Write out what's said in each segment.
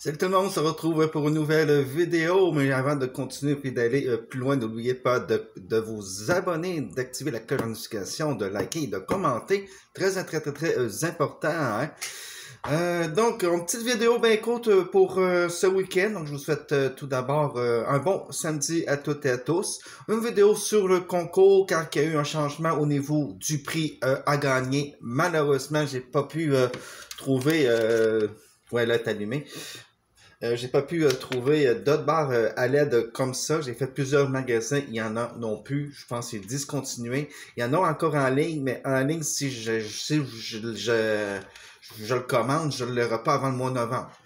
Salut tout le monde, on se retrouve pour une nouvelle vidéo, mais avant de continuer et d'aller plus loin, n'oubliez pas de vous abonner, d'activer la cloche de notification, de liker et de commenter. Très important, hein? Donc, une petite vidéo bien courte pour ce week-end. Donc, je vous souhaite tout d'abord un bon samedi à toutes et à tous. Une vidéo sur le concours, car il y a eu un changement au niveau du prix à gagner. Malheureusement, j'ai pas pu trouver... ouais, là, t'es allumé. J'ai pas pu trouver d'autres barres à LED comme ça. J'ai fait plusieurs magasins, il y en a non plus. Je pense que c'est discontinué. Il y en a encore en ligne, mais en ligne, si je le commande, je ne l'aurai pas avant le mois de novembre.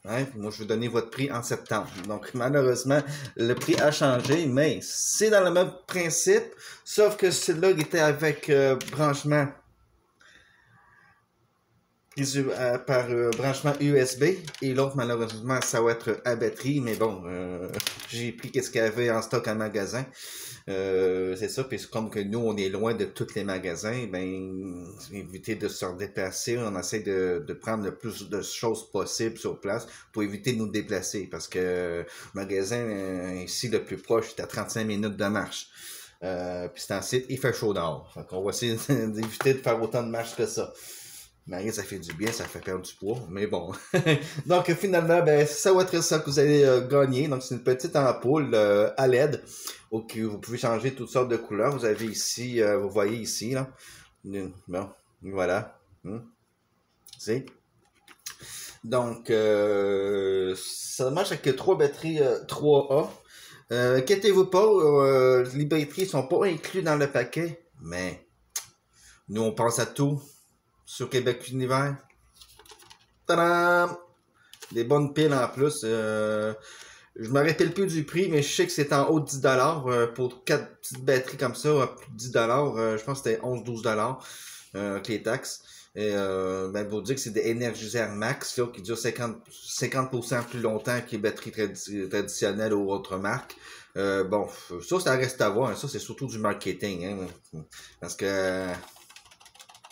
Hein? Moi, je vais donner votre prix en septembre. Donc, malheureusement, le prix a changé, mais c'est dans le même principe, sauf que celui-là était avec branchement par branchement USB et l'autre malheureusement ça va être à batterie, mais bon j'ai pris qu'est-ce qu'il y avait en stock en magasin, c'est ça. Puis comme que nous on est loin de tous les magasins, ben éviter de se déplacer, on essaie de prendre le plus de choses possible sur place pour éviter de nous déplacer, parce que le magasin ici le plus proche est à 35 minutes de marche. Puis c'est un site, il fait chaud dehors, donc on va essayer d'éviter de faire autant de marche que ça. Mais ça fait du bien, ça fait perdre du poids, mais bon. Donc finalement, ben, ça va être ça que vous allez gagner. Donc c'est une petite ampoule à LED, où vous pouvez changer toutes sortes de couleurs. Vous avez ici, vous voyez ici, là. Bon, voilà. C'est. Donc, ça marche avec 3 batteries 3A. Inquiétez-vous pas, les batteries sont pas inclus dans le paquet, mais nous on pense à tout. Sur Québec Univers. Tadam! Des bonnes piles en plus. Je me rappelle plus du prix, mais je sais que c'est en haut de 10$ pour 4 petites batteries comme ça, plus de 10$. Je pense que c'était 11-12$ avec les taxes. Et ben, vous dire que c'est des énergiseurs max là, qui durent 50% plus longtemps que les batteries traditionnelles ou autres marques. Bon, ça reste à voir. Hein. Ça, c'est surtout du marketing. Hein, parce que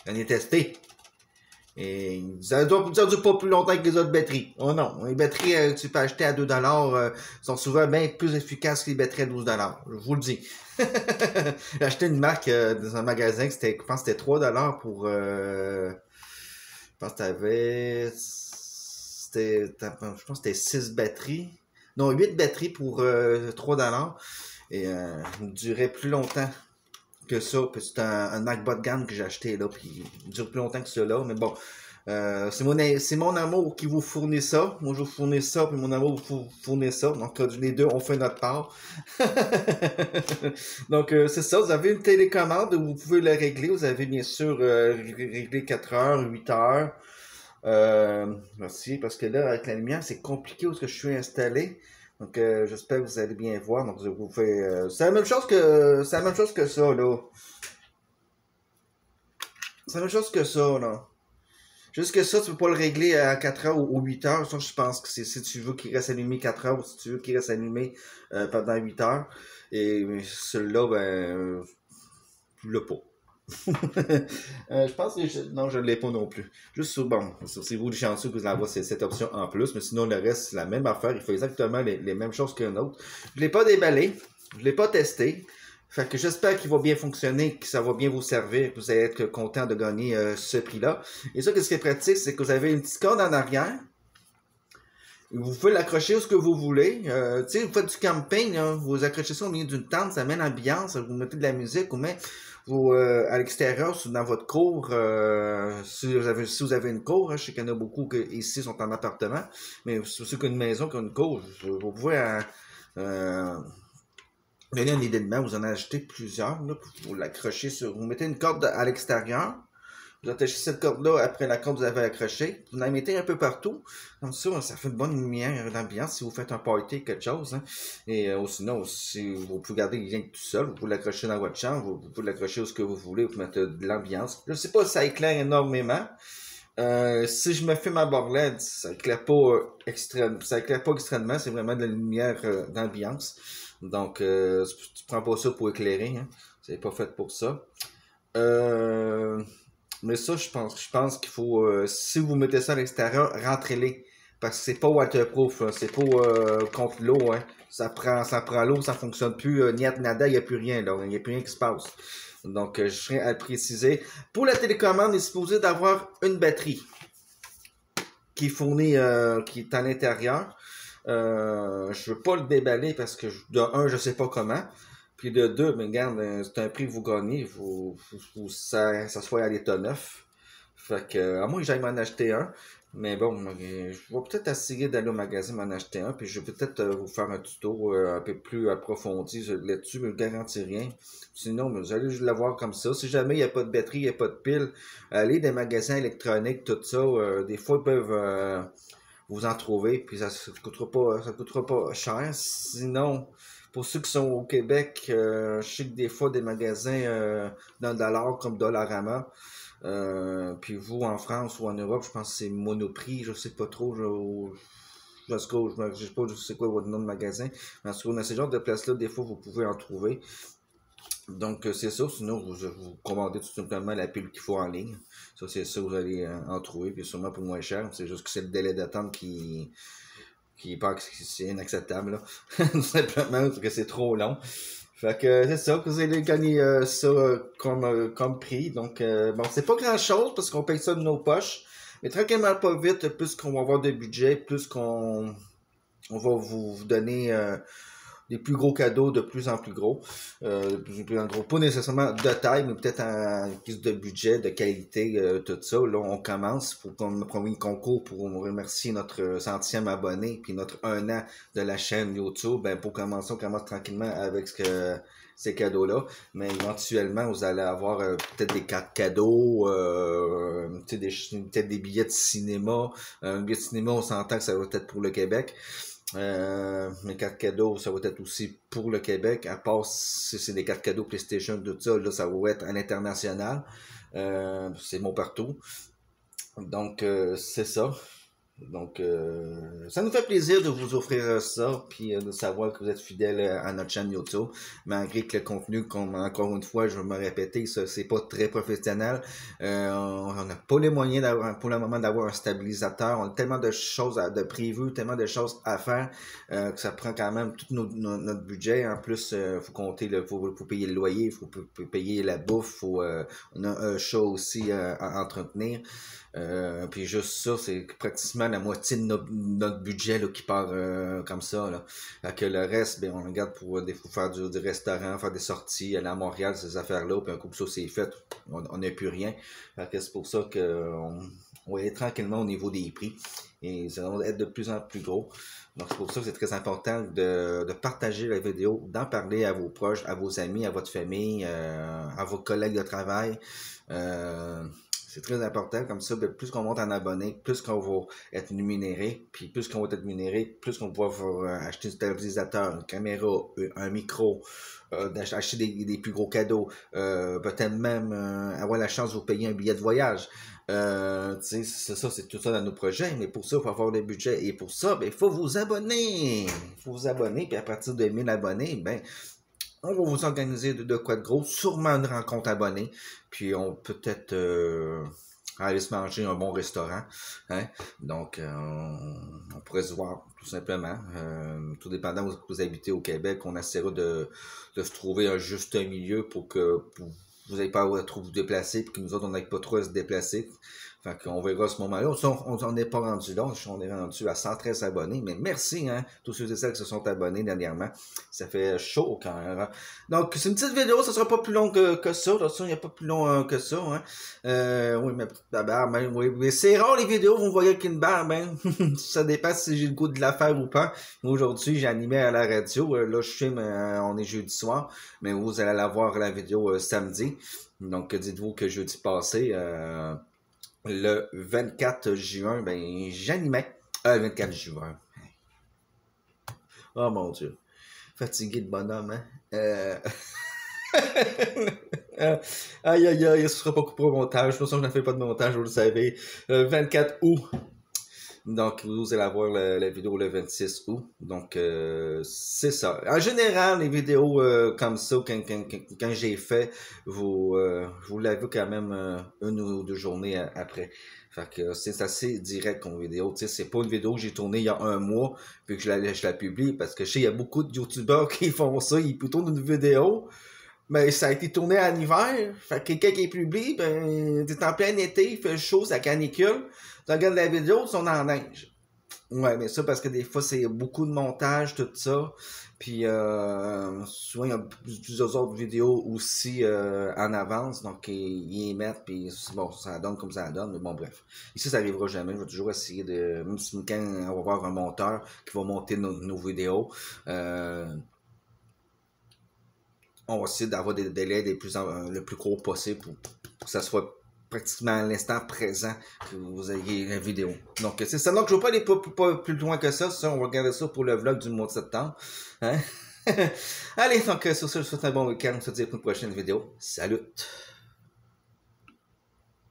on est testé. Et ça dure pas plus longtemps que les autres batteries. Oh non, les batteries tu peux acheter à 2$ sont souvent bien plus efficaces que les batteries à 12$. Je vous le dis. J'ai acheté une marque dans un magasin que je pense que c'était 3$ pour je pense que je pense que c'était 6 batteries. Non, 8 batteries pour 3$. Et il durait plus longtemps que ça, puis c'est un MacBook Gun que j'ai acheté là, puis il dure plus longtemps que cela, mais bon, c'est mon amour qui vous fournit ça. Moi je vous fournis ça, puis mon amour vous fournit ça. Donc les deux on fait notre part. Donc c'est ça, vous avez une télécommande, vous pouvez la régler. Vous avez bien sûr réglé 4 heures, 8 heures. Merci, parce que là avec la lumière c'est compliqué où est-ce que je suis installé. Donc j'espère que vous allez bien voir. Donc vous faites. C'est la même chose que. C'est la même chose que ça, là. C'est la même chose que ça, là. Juste que ça, tu peux pas le régler à 4 heures ou 8 heures. Ça, je pense que c'est si tu veux qu'il reste allumé 4 heures ou si tu veux qu'il reste allumé pendant 8 heures. Et celui-là, ben. Tu l'as pas. Je pense que non, je ne l'ai pas non plus. Juste bon, c'est vous les chanceux que vous avez cette option en plus, mais sinon le reste, c'est la même affaire. Il fait exactement les mêmes choses qu'un autre. Je ne l'ai pas déballé, je ne l'ai pas testé. Fait que j'espère qu'il va bien fonctionner, que ça va bien vous servir, que vous allez être content de gagner ce prix-là. Et ça, ce qui est pratique, c'est que vous avez une petite corde en arrière. Vous pouvez l'accrocher où ce que vous voulez. Tu sais, vous faites du camping, hein, vous accrochez ça au milieu d'une tente, ça met l'ambiance, vous mettez de la musique, vous mettez à l'extérieur, dans votre cour, si vous avez une cour, hein, je sais qu'il y en a beaucoup qui ici sont en appartement, mais ceux qui ont une maison, qui ont une cour, vous pouvez donner un élément, vous en achetez plusieurs, là, vous l'accrochez sur, vous mettez une corde à l'extérieur. Vous attachez cette corde-là après la corde que vous avez accrochée. Vous la mettez un peu partout. Comme ça fait une bonne lumière d'ambiance si vous faites un party, quelque chose. Hein. Et sinon, si vous pouvez garder rien que tout seul, vous pouvez l'accrocher dans votre chambre, vous pouvez l'accrocher où ce que vous voulez, vous mettre de l'ambiance. Je sais pas si ça éclaire énormément. Si je me fais ma LED, ça éclaire pas extrêmement, c'est vraiment de la lumière d'ambiance. Donc, tu prends pas ça pour éclairer. Hein. C'est pas fait pour ça. Mais ça, je pense qu'il faut, si vous mettez ça à l'extérieur, rentrez-les Parce que c'est pas waterproof, c'est pas contre l'eau, hein. Ça prend l'eau, ça fonctionne plus, niet nada, il n'y a plus rien, là. Il n'y a plus rien qui se passe. Donc, je serais à le préciser. Pour la télécommande, il est supposé d'avoir une batterie qui est fournie, qui est à l'intérieur. Je veux pas le déballer parce que, de un, je sais pas comment. Puis de deux, mais regarde, c'est un prix que vous gagnez. Ça soit à l'état neuf. Fait que, à moins que j'aille m'en acheter un. Mais bon, je vais peut-être essayer d'aller au magasin m'en acheter un. Puis je vais peut-être vous faire un tuto un peu plus approfondi là-dessus. Mais je ne garantis rien. Sinon, vous allez juste l'avoir comme ça. Si jamais il n'y a pas de batterie, il n'y a pas de pile, allez des magasins électroniques, tout ça. Des fois, ils peuvent vous en trouver. Puis ça ne coûtera pas cher. Sinon, pour ceux qui sont au Québec, je sais que des fois, des magasins dans le dollar comme Dollarama. Puis vous, en France ou en Europe, je pense que c'est Monoprix, je sais pas trop, je sais pas, je sais quoi votre nom de magasin. Mais en tout cas, dans ces genres de places-là, des fois, vous pouvez en trouver. Donc, c'est ça. Sinon, vous commandez tout simplement la pile qu'il faut en ligne. Ça, c'est ça, vous allez en trouver. Puis sûrement pour moins cher. C'est juste que c'est le délai d'attente qui c'est inacceptable, là. Tout simplement, parce que c'est trop long. Fait que c'est ça, que vous allez gagner ça comme prix. Donc, bon, c'est pas grand-chose parce qu'on paye ça de nos poches. Mais tranquillement, pas vite, plus qu'on va avoir de budget, plus qu'on va vous donner des plus gros cadeaux de plus en plus gros. De plus en gros. Pas nécessairement de taille, mais peut-être en plus de budget, de qualité, tout ça. Là, on commence pour qu'on premier concours pour remercier notre centième abonné puis notre 1 an de la chaîne YouTube. Ben, pour commencer, on commence tranquillement avec ces cadeaux-là. Mais éventuellement, vous allez avoir peut-être des cartes cadeaux, peut-être des billets de cinéma. Un billet de cinéma, on s'entend que ça va être pour le Québec. Mes cartes cadeaux, ça va être aussi pour le Québec. À part si c'est des cartes cadeaux PlayStation, tout ça, là, ça va être à l'international. C'est mon partout. Donc, c'est ça. Donc, ça nous fait plaisir de vous offrir ça, puis de savoir que vous êtes fidèles à notre chaîne YouTube, malgré que le contenu, comme encore une fois, je vais me répéter, ça c'est pas très professionnel. On n'a pas les moyens d'avoir, pour le moment, d'avoir un stabilisateur. On a tellement de choses de prévues, tellement de choses à faire, que ça prend quand même tout notre budget. En plus, faut compter, faut payer le loyer, il faut payer la bouffe, on a un chat aussi à entretenir. Puis juste ça, c'est pratiquement la moitié de notre budget là, qui part comme ça. Là. Fait que le reste, ben, on regarde pour des fois faire du restaurant, faire des sorties, aller à Montréal, ces affaires-là, puis un coup que ça c'est fait, on n'a plus rien. Fait que c'est pour ça qu'on va aller tranquillement au niveau des prix. Et ça va être de plus en plus gros. Donc c'est pour ça que c'est très important de partager la vidéo, d'en parler à vos proches, à vos amis, à votre famille, à vos collègues de travail. C'est très important, comme ça, plus qu'on monte en abonnés, plus qu'on va être rémunéré, puis plus qu'on va être rémunéré, plus qu'on va pouvoir acheter un stabilisateur, une caméra, un micro, d'acheter des plus gros cadeaux, peut-être même avoir la chance de vous payer un billet de voyage. C'est ça, c'est tout ça dans nos projets, mais pour ça, il faut avoir des budgets, et pour ça, ben, il faut vous abonner. Il faut vous abonner, puis à partir de 1000 abonnés, ben, on va vous organiser de quoi de gros, sûrement une rencontre abonnée, puis on peut peut-être aller se manger un bon restaurant, hein? Donc on pourrait se voir tout simplement, tout dépendant où vous habitez au Québec, on essaiera de se trouver un juste milieu pour que vous n'ayez pas à trop vous déplacer, puis que nous autres on n'aille pas trop à se déplacer. Fait qu'on verra à ce moment-là. On n'est pas rendu là. On est rendu à 113 abonnés. Mais merci, hein, tous ceux et celles qui se sont abonnés dernièrement. Ça fait chaud au cœur. Hein? Donc, c'est une petite vidéo. Ça sera pas plus long que ça. De toute façon, il n'y a pas plus long que ça. Hein? Oui, ma petite barbe. Ben, oui. Mais c'est rare les vidéos. Vous me voyez avec une barbe. Hein? Ça dépend si j'ai le goût de la faire ou pas. Aujourd'hui, j'ai animé à la radio. Là, je filme. On est jeudi soir. Mais vous allez la voir la vidéo samedi. Donc, dites-vous que jeudi passé... le 24 juin, ben, j'animais. 24 juin. Oh mon Dieu. Fatigué de bonhomme, hein? Aïe, aïe, aïe, ce sera pas coupé au montage. De toute façon, je ne fais pas de montage, vous le savez. 24 août. Donc, vous allez avoir la vidéo le 26 août. Donc, c'est ça. En général, les vidéos comme ça, quand j'ai fait, vous l'avez quand même une ou deux journées après. Fait que c'est assez direct comme vidéo. Tu sais, c'est pas une vidéo que j'ai tournée il y a un mois, puis que je la publie, parce que je sais, il y a beaucoup de YouTubeurs qui font ça. Ils tournent une vidéo, mais ça a été tourné en hiver. Fait que quelqu'un qui publie, ben, t'es en plein été, il fait chaud, ça canicule. Tu regardes la vidéo, ils sont dans la neige. Ouais, mais ça, parce que des fois, c'est beaucoup de montage, tout ça. Puis, souvent, il y a plusieurs autres vidéos aussi en avance. Donc, ils y mettent, puis bon, ça donne comme ça donne. Mais bon, bref. Ici, ça arrivera jamais. Je vais toujours essayer de... Même si quand on va avoir un monteur qui va monter nos vidéos, on va essayer d'avoir des délais le plus court possible pour que ça soit pratiquement à l'instant présent que vous ayez la vidéo. Donc, c'est ça. Donc, je ne vais pas aller pas plus loin que ça. On va regarder ça pour le vlog du mois de septembre. Hein? Allez, donc, sur ce, je vous souhaite un bon week-end. On se dit à une prochaine vidéo. Salut!